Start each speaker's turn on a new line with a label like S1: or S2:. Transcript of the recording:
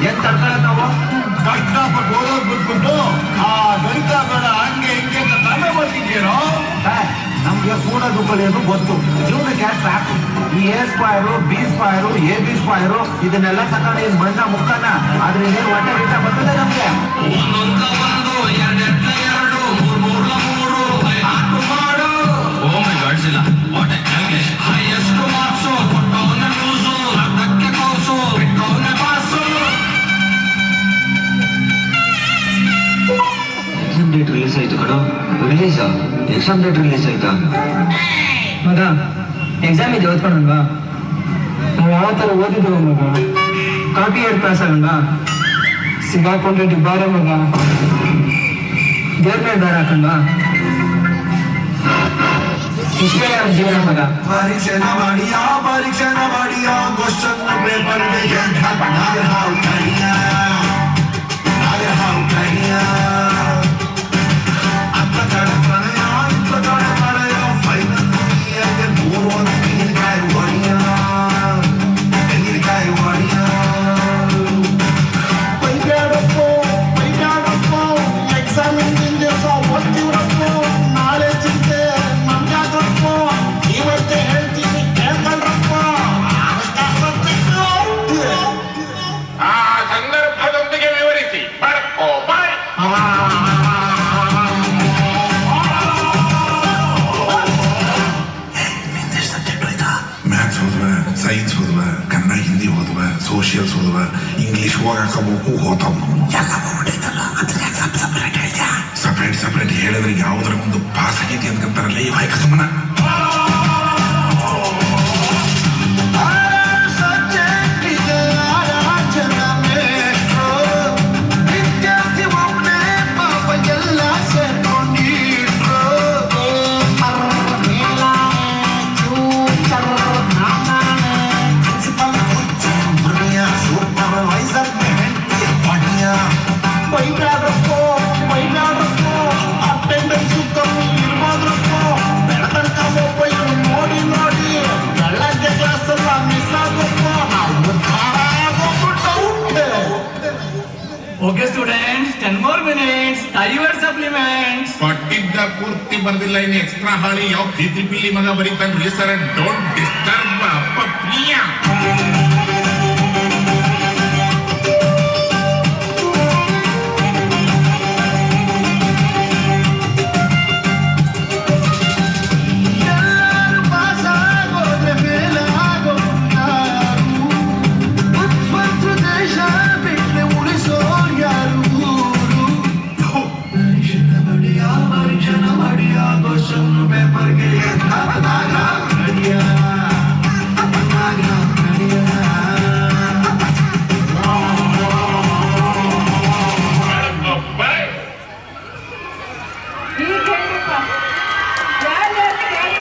S1: ಏನ್ ತಡ್ಕೊಳ್ಳೋದು ನಾವು?
S2: ಕಷ್ಟಪಟ್ಟು ಓದೋದ್ ಬಿಟ್ಬಿಟ್ಟು ಆ ಗಣಿತ ಬೇಡ ಹಂಗೆ ಹಿಂಗೆ ಅಂತ ತಲೆ ಬರ್ತಿದ್ದೀರೋ.
S1: ನಮ್ಗೆ ಕೂಡೋದು ಕಲಿಯೋದು ಗೊತ್ತು, ಜೀವನಕ್ಕೆ ಸಾಕು. ಈ A² B² AB² ಇದನ್ನೆಲ್ಲ ತಗೊಂಡು ಈ ಮಣ್ಣ ಮುಕ್ಕನ ಆದ್ರೆ ಇನ್ನೇನು ಹೊಟ್ಟೆ ಗಿಟ್ಟ ಬರ್ತದೆ ನಮ್ಗೆ.
S3: ಎಕ್ಸಾಮ್ ಡೇಟ್ ರಿಲೀಸ್ ಆಯ್ತು ಕಣೋ. ರಿಲೀಸ್ ಎಕ್ಸಾಮ್ ಡೇಟ್ ರಿಲೀಸ್ ಆಯ್ತಾ?
S4: ಮಗ ಎಕ್ಸಾಮ್ ಇದೆ ಓದ್ಕೊಂಡಲ್ವಾ? ನಾವು ಯಾವ ಥರ ಓದಿದ್ದೇವೆ ಮಗ? ಕಾಪಿ ಎರಡು ಪಾಸ್ ಆಗಲ್ವಾ? ಸಿಗಾಕೊಂಡ್ರೆ ಡಿಬ್ಬಾರ ಮಗ. ದೇವ್ರ ಮೇಲೆ ಬೇರೆ ಹಾಕಲ್ವಾ? ಇಷ್ಟೇ ಜೀವನ ಮಗ.
S5: ಪರೀಕ್ಷೆನ ಮಾಡಿಯಾ ಕ್ವಶನ್ ಪೇಪರ್ಗೆ
S6: ಸೈನ್ಸ್ ಓದುವ, ಕನ್ನಡ ಹಿಂದಿ ಓದುವ, ಸೋಷಿಯಲ್ಸ್ ಓದುವ, ಇಂಗ್ಲಿಷ್ ಹೋಗಕ್ಕೆ ಹೋತಾವ್ ಸಪ್ರೇಟ್ ಹೇಳಿದ್ರೆ ಯಾವುದರ ಮುಂದೆ ಪಾಸ್ ಆಗೈತಿ ಅಂದ್ಕಂತಾರಲ್ಲ ಈ ವಾಯ್ಕ ಸಮನ.
S4: Okay students, 10 more minutes. Your supplements.
S6: ಪಟ್ಟಿದ್ದ ಪೂರ್ತಿ ಬರ್ದಿಲ್ಲ, ಇನ್ನು ಎಕ್ಸ್ಟ್ರಾ ಹಾಳಿ ಯಾವ ಪ್ರೀತಿ ಪಿಲ್ಲಿ ಮಗ ಬರೀತಾನ್ರಿ ಸರ್. ಡೋಂಟ್ ಡಿಸ್ಟರ್ಬ್ ಅಪ್ಪ ಪ್ರಿಯಾ.